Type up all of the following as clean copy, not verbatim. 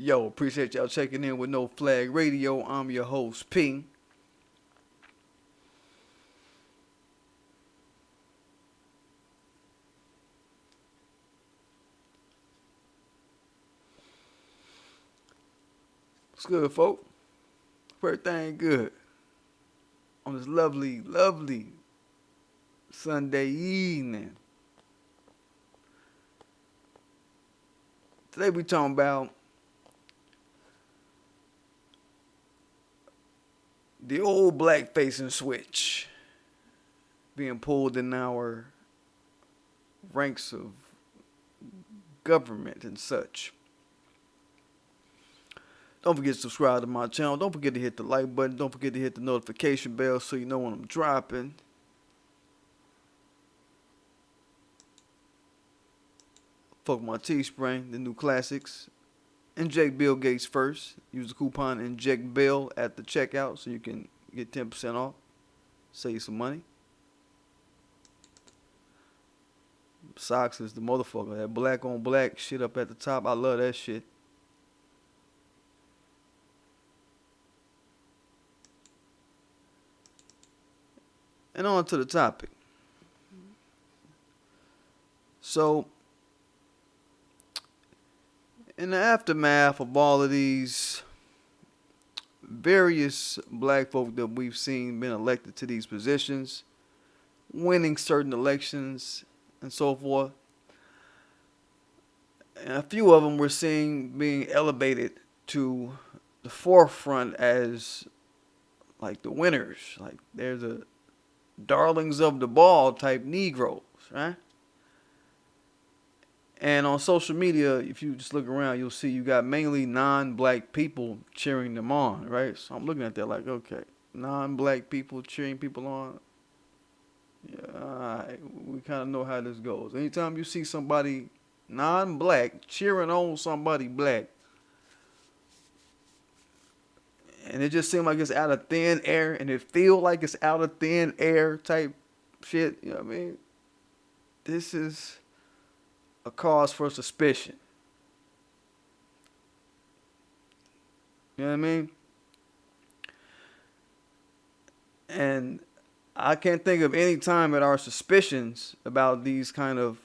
Yo, appreciate y'all checking in with No Flag Radio. I'm your host, P. What's good, folk? Everything good on this lovely, lovely Sunday evening. Today we talking about the old blackface and switch being pulled in our ranks of government and such. Don't forget to subscribe to my channel. Don't forget to hit the like button. Don't forget to hit the notification bell so you know when I'm dropping. Fuck my Teespring, the new classics. Inject Bill Gates first. Use the coupon Inject Bill at the checkout so you can get 10% off. Save some money. Socks is the motherfucker. That black on black shit up at the top. I love that shit. And on to the topic. So, in the aftermath of all of these various black folk that we've seen been elected to these positions, winning certain elections and so forth, and a few of them we're seeing being elevated to the forefront as like the winners. Like they're the darlings of the ball type Negroes, right? And on social media, if you just look around, you'll see you got mainly non-black people cheering them on, right? So I'm looking at that like, okay, non-black people cheering people on. Yeah, all right, we kind of know how this goes. Anytime you see somebody non-black cheering on somebody black, and it just seems like it's out of thin air, and it feel like it's out of thin air type shit, you know what I mean? This is a cause for suspicion. You know what I mean? And I can't think of any time that our suspicions about these kind of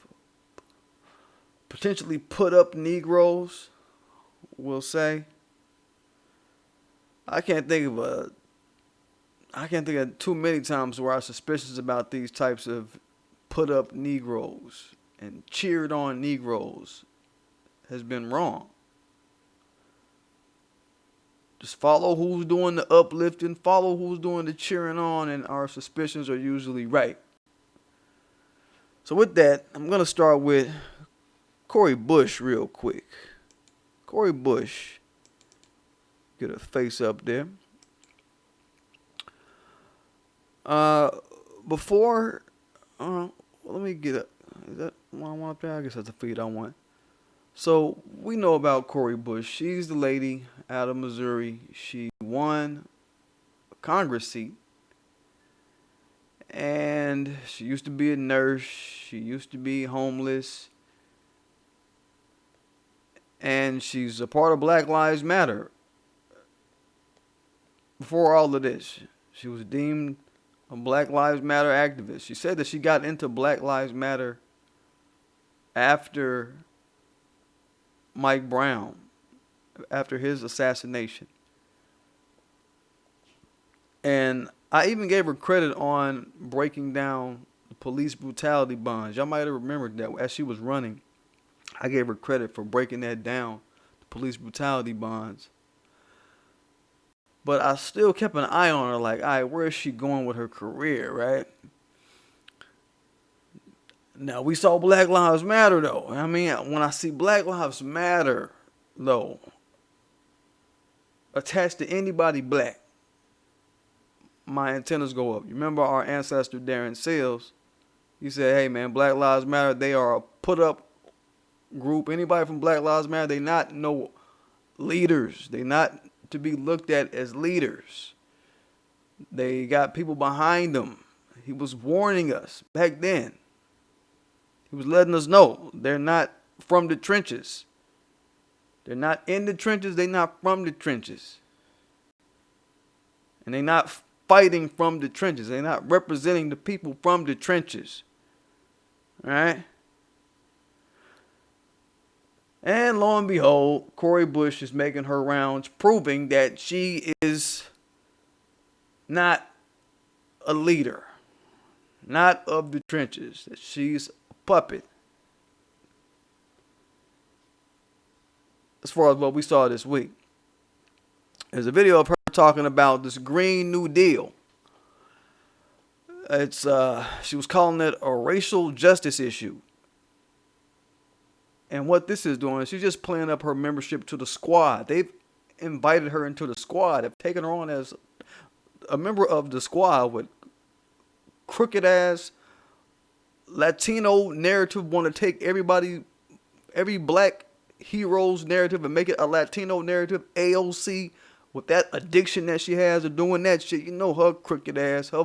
potentially put up Negroes, we'll say. I can't think of too many times where our suspicions about these types of put up Negroes and cheered on Negroes has been wrong. Just follow who's doing the uplifting, follow who's doing the cheering on, and our suspicions are usually right. So with that, I'm going to start with Cori Bush real quick. Cori Bush, get a face up there. Before, let me get up. Is that one I want up there? I guess that's the feed I want. So we know about Cori Bush. She's the lady out of Missouri. She won a Congress seat. And she used to be a nurse. She used to be homeless. And she's a part of Black Lives Matter. Before all of this, she was deemed a Black Lives Matter activist. She said that she got into Black Lives Matter after Mike Brown, after his assassination. And I even gave her credit on breaking down the police brutality bonds. Y'all might have remembered that as she was running. I gave her credit for breaking that down, the police brutality bonds. But I still kept an eye on her like, all right, where is she going with her career, right? Now, we saw Black Lives Matter, though. I mean, when I see Black Lives Matter, though, attached to anybody black, my antennas go up. You remember our ancestor, Darren Seals? He said, hey, man, Black Lives Matter, they are a put-up group. Anybody from Black Lives Matter, they not no leaders. They not to be looked at as leaders. They got people behind them. He was warning us back then. He was letting us know they're not from the trenches. They're not in the trenches. They're not from the trenches. And they're not fighting from the trenches. They're not representing the people from the trenches. All right? And lo and behold, Cori Bush is making her rounds, proving that she is not a leader, not of the trenches, that she's a puppet. As far as what we saw this week, there's a video of her talking about this Green New Deal. She was calling it a racial justice issue. And what this is doing, she's just playing up her membership to the squad. They've invited her into the squad. They've taken her on as a member of the squad with crooked ass Latino narrative. Want to take every black hero's narrative and make it a Latino narrative. AOC with that addiction that she has of doing that shit. You know her crooked ass, her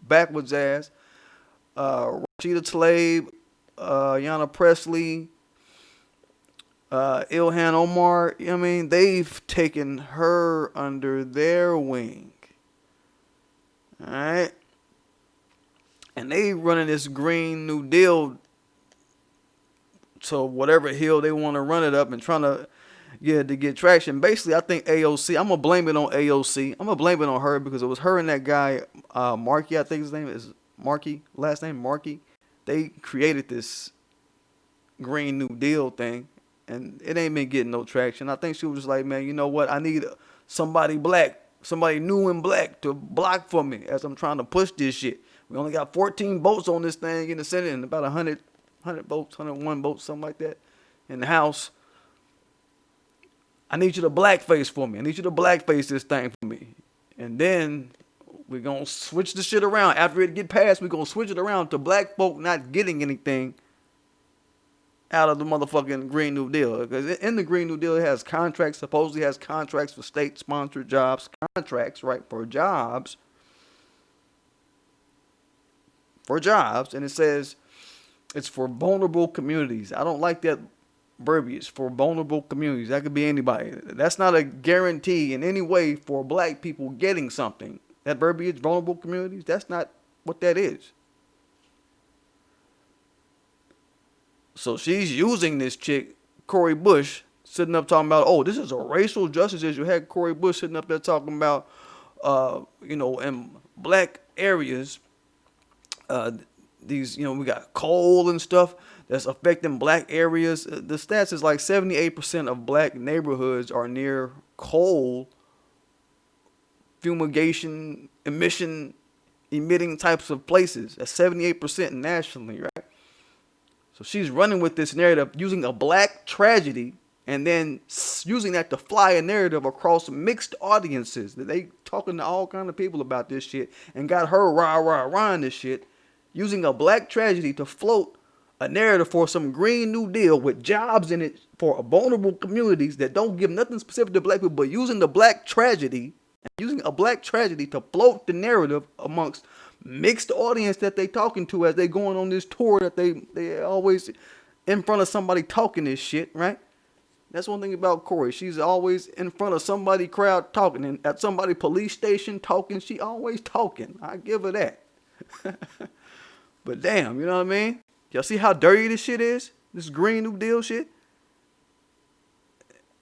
backwards ass. Rashida Tlaib, Ayanna Presley, Ilhan Omar, I mean, they've taken her under their wing. Alright? And they running this Green New Deal to whatever hill they want to run it up and trying to get traction. Basically, I think AOC, I'm going to blame it on AOC. I'm going to blame it on her because it was her and that guy, Markey, I think his name is Markey, last name Markey. They created this Green New Deal thing. And it ain't been getting no traction. I think she was just like, man, you know what? I need somebody black, somebody new and black to block for me as I'm trying to push this shit. We only got 14 votes on this thing in the Senate and about 100 votes, 101 votes, something like that in the House. I need you to blackface for me. I need you to blackface this thing for me. And then we're going to switch the shit around. After it get passed, we're going to switch it around to black folk not getting anything out of the motherfucking Green New Deal. Because in the Green New Deal, it has contracts, supposedly has contracts for state-sponsored jobs, contracts, right, for jobs, and it says it's for vulnerable communities. I don't like that verbiage, for vulnerable communities. That could be anybody. That's not a guarantee in any way for black people getting something. That verbiage, vulnerable communities, that's not what that is. So she's using this chick, Cori Bush, sitting up talking about, oh, this is a racial justice issue. Had Cori Bush sitting up there talking about, in black areas, we got coal and stuff that's affecting black areas. The stats is like 78% of black neighborhoods are near coal fumigation, emitting types of places. That's 78% nationally, right? So she's running with this narrative, using a black tragedy, and then using that to fly a narrative across mixed audiences. That they talking to all kind of people about this shit, and got her rah this shit, using a black tragedy to float a narrative for some Green New Deal with jobs in it for vulnerable communities that don't give nothing specific to black people, but using the black tragedy, to float the narrative amongst mixed audience that they talking to as they going on this tour that they always in front of somebody talking this shit, right? That's one thing about Cori. She's always in front of somebody crowd talking, and at somebody police station talking. She always talking. I give her that. But damn, you know what I mean? Y'all see how dirty this shit is? This Green New Deal shit?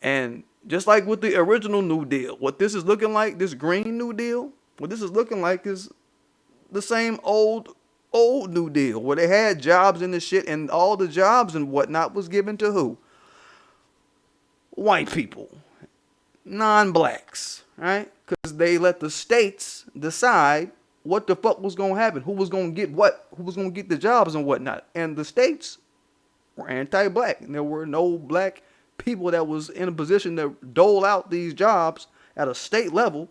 And just like with the original New Deal, what this is looking like, this Green New Deal, what this is looking like is the same old New Deal, where they had jobs in the shit, and all the jobs and whatnot was given to who? White people, non-blacks, right? Because they let the states decide what the fuck was going to happen, who was going to get what, who was going to get the jobs and whatnot. And the states were anti-black, and there were no black people that was in a position to dole out these jobs at a state level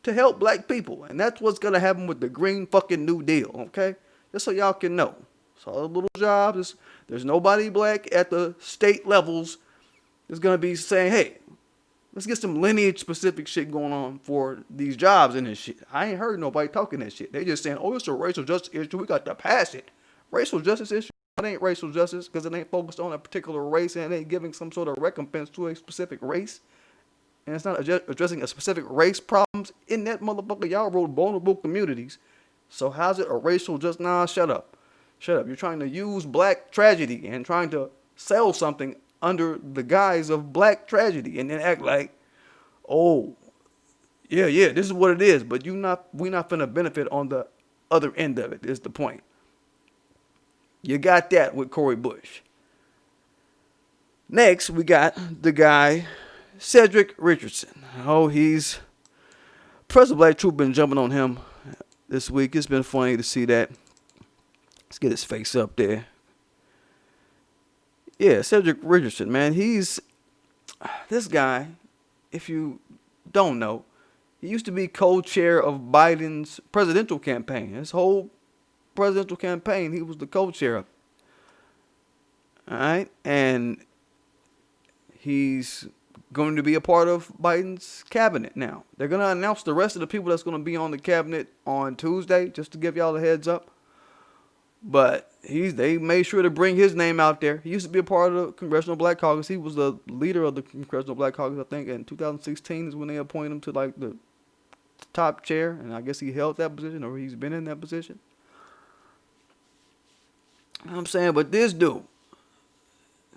to help black people. And that's what's going to happen with the Green fucking New Deal, okay? Just so y'all can know. So all the little jobs, there's nobody black at the state levels that's going to be saying, hey, let's get some lineage specific shit going on for these jobs and this shit. I ain't heard nobody talking that shit. They just saying, oh, it's a racial justice issue. We got to pass it. Racial justice issue. it ain't racial justice because it ain't focused on a particular race and it ain't giving some sort of recompense to a specific race. And it's not addressing a specific race problems in that motherfucker. Y'all wrote vulnerable communities. So how's it a racial just? Nah, shut up. Shut up. You're trying to use black tragedy and trying to sell something under the guise of black tragedy and then act like, oh, yeah, this is what it is. But we not finna benefit on the other end of it, is the point. You got that with Cori Bush. Next, we got the guy, Cedric Richardson. Oh, he's... Press of Black Troop been jumping on him this week. It's been funny to see that. Let's get his face up there. Yeah, Cedric Richardson, man. He's... This guy, if you don't know, he used to be co-chair of Biden's presidential campaign. His whole presidential campaign, he was the co-chair of. All right? And he's going to be a part of Biden's cabinet now. They're going to announce the rest of the people that's going to be on the cabinet on Tuesday, just to give y'all a heads up. But they made sure to bring his name out there. He used to be a part of the Congressional Black Caucus. He was the leader of the Congressional Black Caucus, I think, in 2016 is when they appointed him to like the top chair. And I guess he held that position or he's been in that position. You know what I'm saying? But this dude,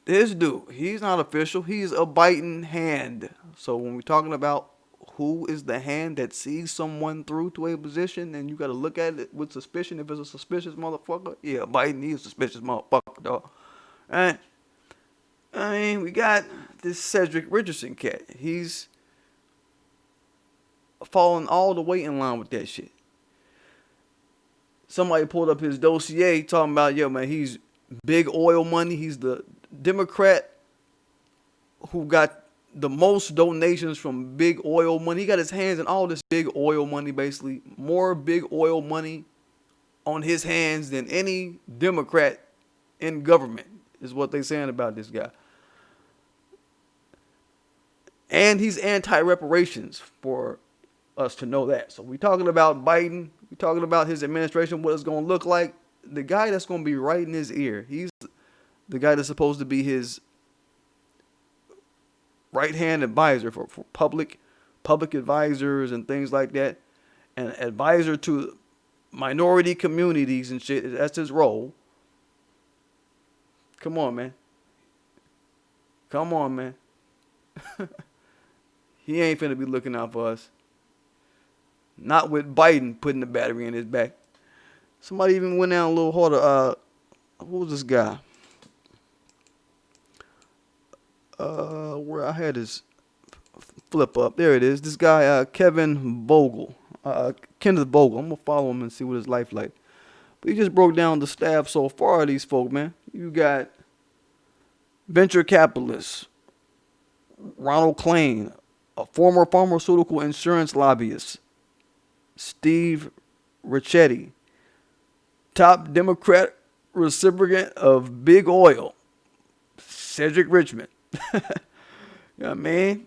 he's not official. He's a biting hand. So when we're talking about who is the hand that sees someone through to a position and you got to look at it with suspicion if it's a suspicious motherfucker, yeah, Biden is a suspicious motherfucker, dog. And I mean, we got this Cedric Richardson cat. He's falling all the way in line with that shit. Somebody pulled up his dossier talking about, yo, man, he's big oil money. He's the Democrat who got the most donations from big oil money. He got his hands in all this big oil money, basically. More big oil money on his hands than any Democrat in government, is what they're saying about this guy. And he's anti-reparations, for us to know that. So we're talking about Biden. We're talking about his administration, what it's going to look like. The guy that's going to be right in his ear, he's the guy that's supposed to be his right-hand advisor for public advisors and things like that, and advisor to minority communities and shit. That's his role. Come on, man. He ain't finna be looking out for us. Not with Biden putting the battery in his back. Somebody even went down a little harder. Who was this guy? Where I had his flip up. There it is. This guy, Kevin Bogle. Kenneth Bogle. I'm going to follow him and see what his life like. But he just broke down the staff so far of these folk, man. You got venture capitalists. Ronald Klain, a former pharmaceutical insurance lobbyist. Steve Ricchetti, top Democrat recipient of big oil. Cedric Richmond. You know what I mean?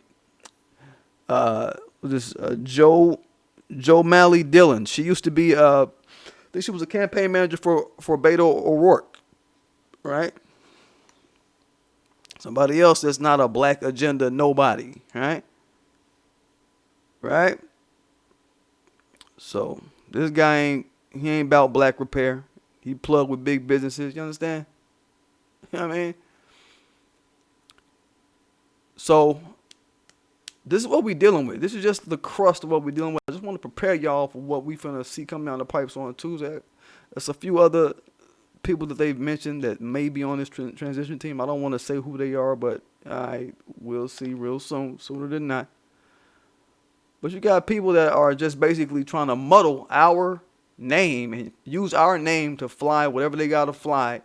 Joe Malley Dillon. She used to be, I think she was a campaign manager for Beto O'Rourke. Right? Somebody else that's not a black agenda nobody. Right? Right? So this guy ain't about black repair. He plugged with big businesses. You understand? You know what I mean? So this is what we're dealing with. This is just the crust of what we're dealing with. I just want to prepare y'all for what we finna see coming down the pipes on Tuesday. There's a few other people that they've mentioned that may be on this transition team. I don't want to say who they are, but I will see real soon, sooner than not. But you got people that are just basically trying to muddle our name and use our name to fly whatever they got to fly.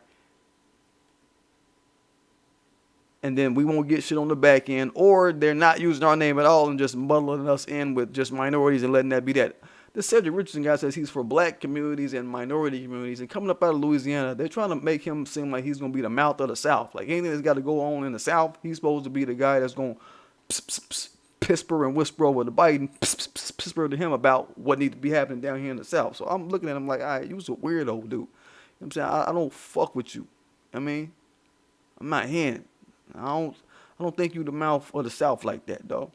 And then we won't get shit on the back end. Or they're not using our name at all and just muddling us in with just minorities and letting that be that. This Cedric Richardson guy says he's for black communities and minority communities. And coming up out of Louisiana, they're trying to make him seem like he's going to be the mouth of the South. Like anything that's got to go on in the South, he's supposed to be the guy that's going to pisper and whisper over to Biden, pisper to him about what needs to be happening down here in the South. So I'm looking at him like, all right, you was a weirdo, dude. You know what I'm saying? I don't fuck with you. I mean, I'm not hearing it. I don't think you the mouth of the South like that, dog.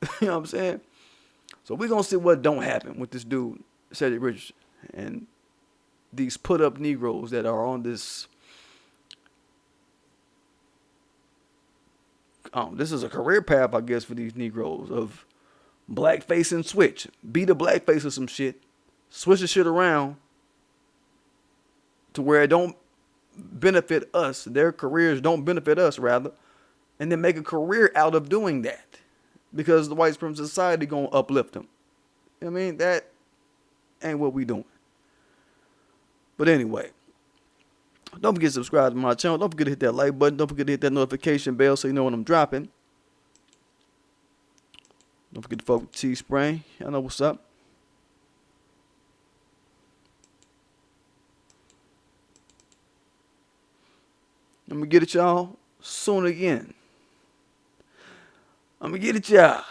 You know what I'm saying? So we're gonna see what don't happen with this dude, Cedric Richardson, and these put up Negroes that are on this. This is a career path, I guess, for these Negroes of blackface and switch. Be the blackface or some shit. Switch the shit around to where it don't benefit us. Their careers don't benefit us, rather. And then make a career out of doing that. Because the white supremacist society gonna uplift them. I mean, that ain't what we doing. But anyway, don't forget to subscribe to my channel. Don't forget to hit that like button. Don't forget to hit that notification bell so you know when I'm dropping. Don't forget to fuck with Teespring. Y'all know what's up. I'm gonna get it, y'all, soon again. I'm gonna get it, y'all.